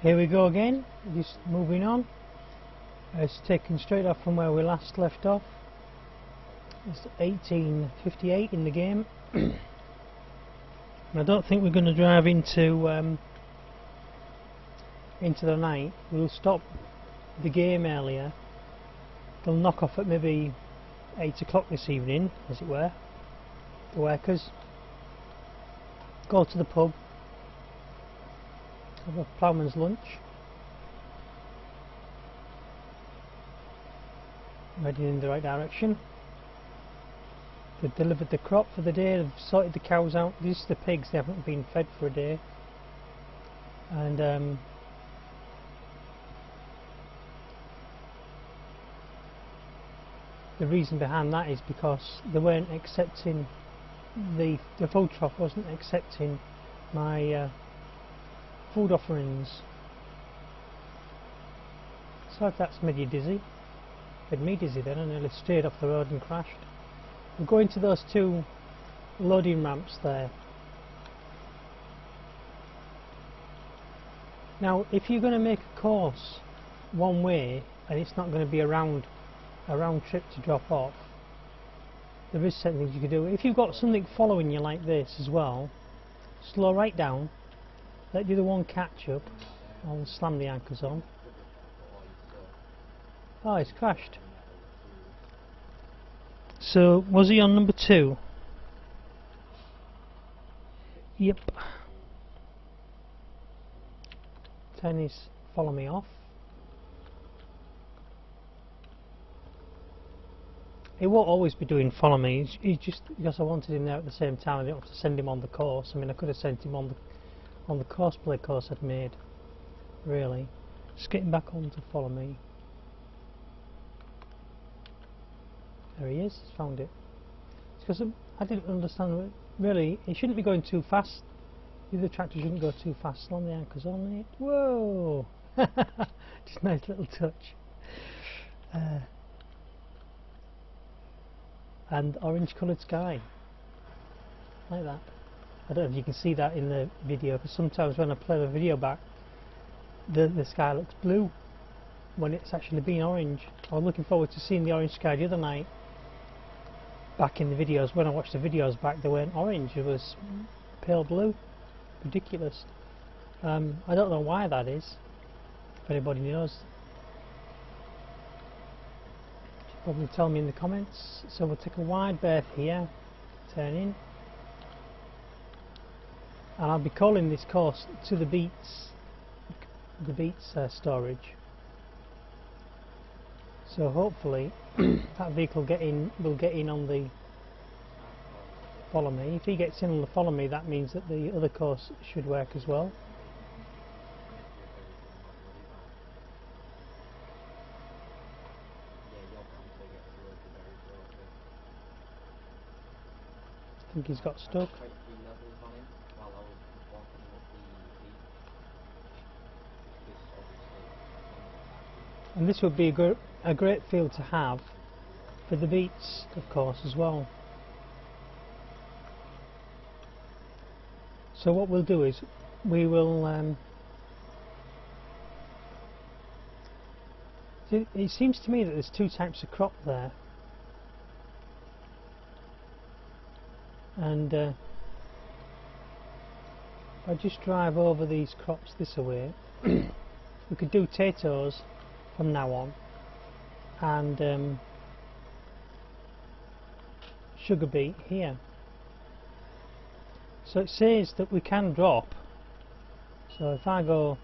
Here we go again, just moving on. It's taken straight off from where we last left off. It's 18:58 in the game. And I don't think we're going to drive into the night. We'll stop the game earlier. They'll knock off at maybe 8 o'clock this evening, as it were, the workers. Go to the pub, have a ploughman's lunch, heading in the right direction. They've delivered the crop for the day, they've sorted the cows out. These are the pigs, they haven't been fed for a day. And the reason behind that is because they weren't accepting, the food trough wasn't accepting my food offerings. So if that's made you dizzy, made me dizzy then, I nearly strayed off the road and crashed. We'll go into those two loading ramps there. Now if you're going to make a course one way and it's not going to be a round trip to drop off, there is certain things you can do. If you've got something following you like this as well, slow right down, let the other one catch up. I'll slam the anchors on. Oh, it's crashed. So was he on number 2? Yep. Turn his follow me off. He won't always be doing follow me. He just, because I wanted him there at the same time, I didn't have to send him on the course. I mean, I could have sent him on the cosplay course I'd made. Really, just getting back on to follow me. There he is. Found it. It's because I didn't understand. Really, it shouldn't be going too fast. The other tractor shouldn't go too fast. Slam the anchors on it. Whoa! Just a nice little touch. And orange coloured sky, like that. I don't know if you can see that in the video, because sometimes when I play the video back, the sky looks blue when it's actually been orange. I was looking forward to seeing the orange sky the other night. Back in the videos, when I watched the videos back, they weren't orange, it was pale blue. Ridiculous. I don't know why that is. If anybody knows, probably tell me in the comments. So we'll take a wide berth here, turn in, and I'll be calling this course to the Beets storage. So hopefully that vehicle will get in on the follow me. If he gets in on the follow me, that means that the other course should work as well. I think he's got stuck. And this would be a great field to have for the beets, of course, as well. So what we'll do is we will it seems to me that there's 2 types of crop there. And if I just drive over these crops this way, we could do potatoes from now on, and sugar beet here. So it says that we can drop. So if I go,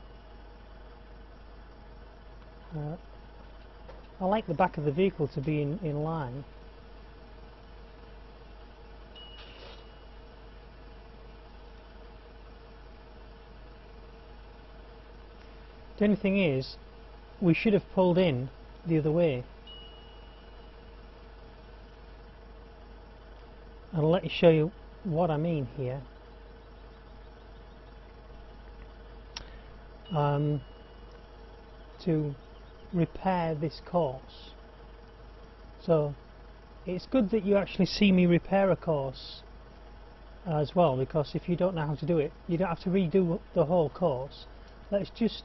I like the back of the vehicle to be in line. The only thing is, we should have pulled in the other way. I'll let you show you what I mean here. To repair this course. So it's good that you actually see me repair a course as well, because if you don't know how to do it, you don't have to redo the whole course. Let's just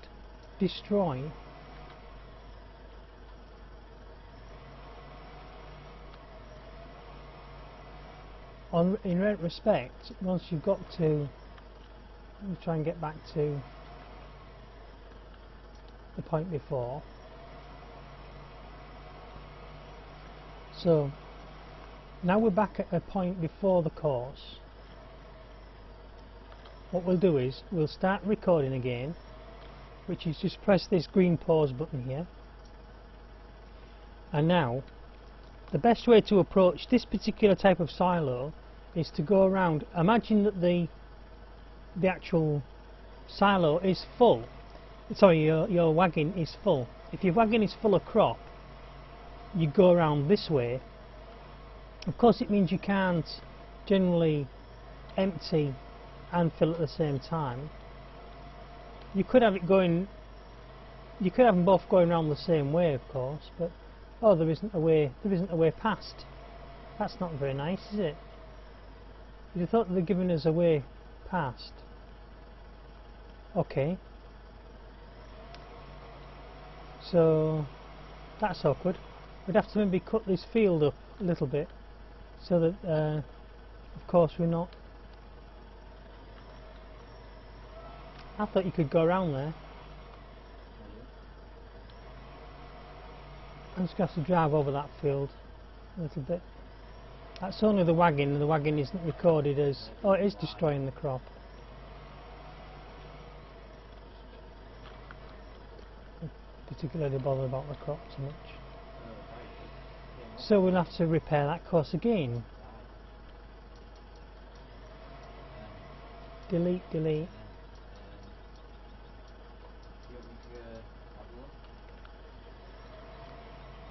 destroy in retrospect, once you've got to, let me try and get back to the point before. So now we're back at a point before the course. What we'll do is we'll start recording again, which is just press this green pause button here. And now the best way to approach this particular type of silo is to go around. Imagine that the actual silo is full. Sorry, your wagon is full. If your wagon is full of crop, you go around this way. Of course, it means you can't generally empty and fill at the same time. You could have it going. You could have them both going around the same way, of course, but oh, there isn't a way. There isn't a way past. That's not very nice, is it? You'd have thought they'd given us a way past. Okay. So that's awkward. We'd have to maybe cut this field up a little bit, so that, of course, we're not. I thought you could go around there. I'm just going to have to drive over that field a little bit. That's only the wagon, and the wagon isn't recorded as... Oh, it is destroying the crop. I'm particularly bothered about the crop so much. So we'll have to repair that course again. Delete, delete.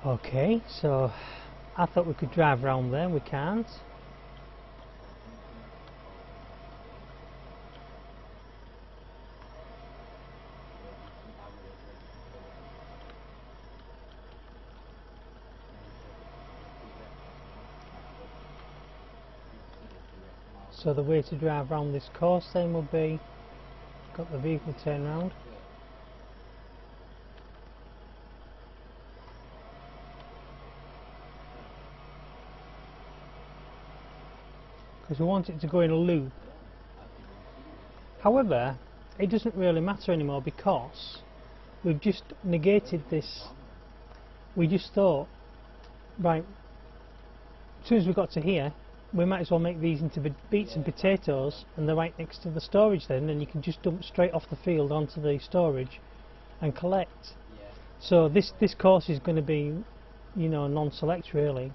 Okay, so I thought we could drive around there, we can't. So the way to drive around this course then will be, got the vehicle turn round. Because we want it to go in a loop. However, it doesn't really matter anymore because we've just negated this. We just thought, right, as soon as we got to here, we might as well make these into beets and potatoes, and they're right next to the storage then, and you can just dump straight off the field onto the storage and collect. Yeah. So this course is going to be, you know, non-select really.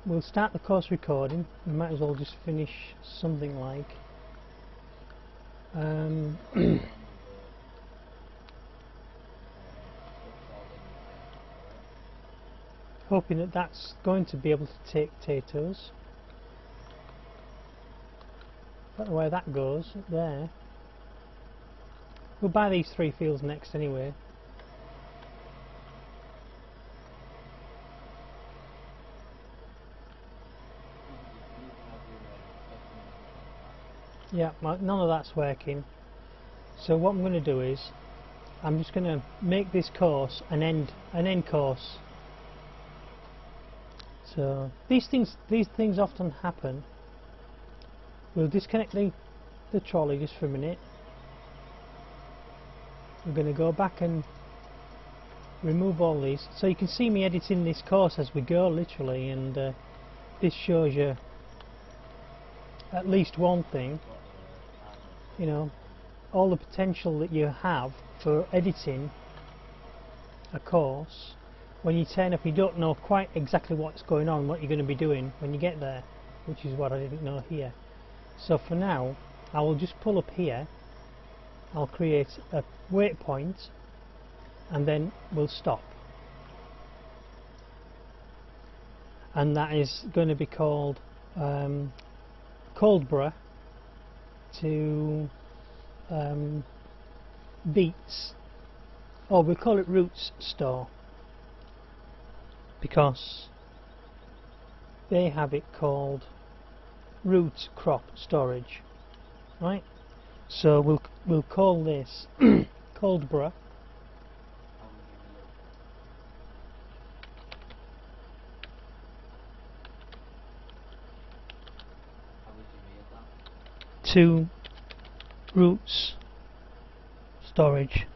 We'll start the course recording. We might as well just finish something like hoping that that's going to be able to take potatoes. Don't know where that goes, there. We'll buy these 3 fields next anyway. Yeah, none of that's working. So what I'm going to do is I'm just going to make this course an end course. So these things often happen. We'll disconnect the trolley just for a minute. We're going to go back and remove all these. So you can see me editing this course as we go, literally, and this shows you at least one thing. You know, all the potential that you have for editing a course. When you turn up, you don't know quite exactly what's going on, what you're going to be doing when you get there, which is what I didn't know here. So for now, I will just pull up here. I'll create a waypoint, and then we'll stop. And that is going to be called Coldborough to Beets, or we'll call it Roots Store, because they have it called Root Crop Storage, right? So we'll call this Coldborough. To roots storage.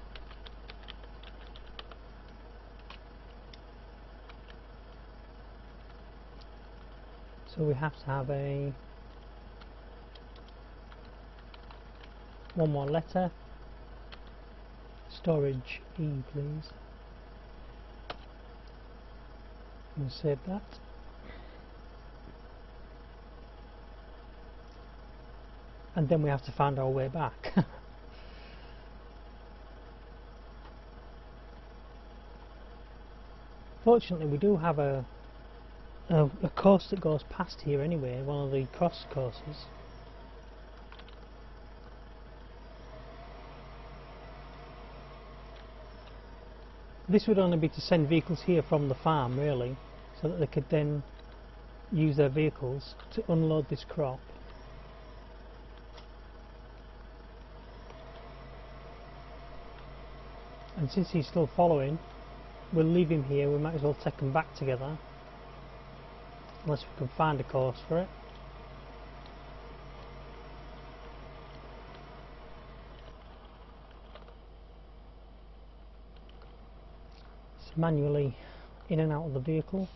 So we have to have one more letter. Storage E, please. We'll save that. And then we have to find our way back. Fortunately, we do have a course that goes past here anyway, one of the cross courses. This would only be to send vehicles here from the farm, really, so that they could then use their vehicles to unload this crop. And since he's still following, we'll leave him here. We might as well take them back together, unless we can find a course for it. It's manually in and out of the vehicle.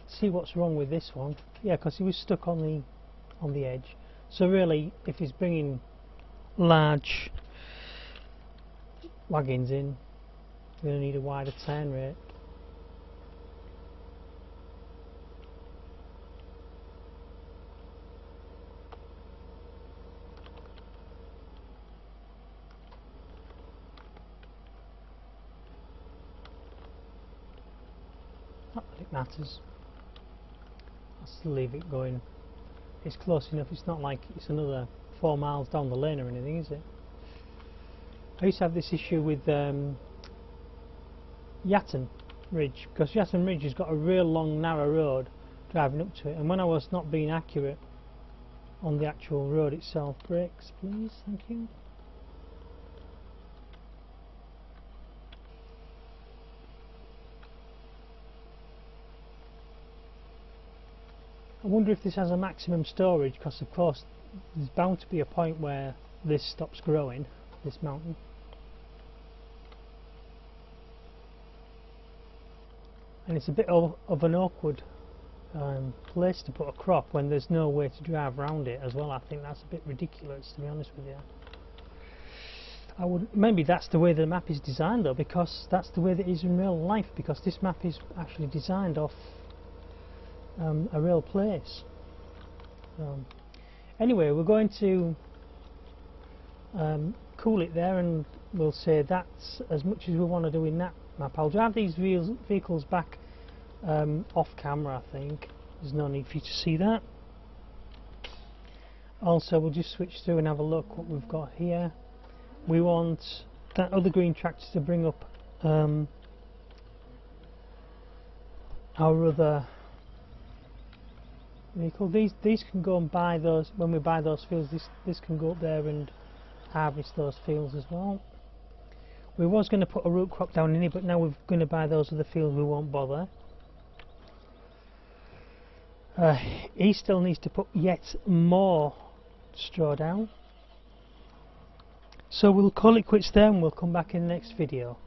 See what's wrong with this one. Yeah, because he was stuck on the edge. So really, if he's bringing large wagons in, we're going to need a wider turn rate. Not that it matters. I'll still leave it going. It's close enough. It's not like it's another 4 miles down the lane or anything, is it? I used to have this issue with Yatton Ridge, because Yatton Ridge has got a real long narrow road driving up to it, and when I was not being accurate on the actual road itself, brakes please, thank you. I wonder if this has a maximum storage, because of course there's bound to be a point where this stops growing, this mountain. And it's a bit of an awkward place to put a crop when there's no way to drive around it as well. I think that's a bit ridiculous, to be honest with you. Maybe that's the way the map is designed though, because that's the way that it is in real life, because this map is actually designed off a real place. Anyway, we're going to cool it there, and we'll say that's as much as we want to do in that map. I'll drive these vehicles back off camera, I think. There's no need for you to see that. Also, we'll just switch through and have a look what we've got here. We want that other green tractor to bring up our other vehicle. These can go and buy those, when we buy those fields, this can go up there and harvest those fields as well. We was going to put a root crop down in here, but now we're going to buy those other fields, we won't bother. He still needs to put yet more straw down. So we'll call it quits there, and we'll come back in the next video.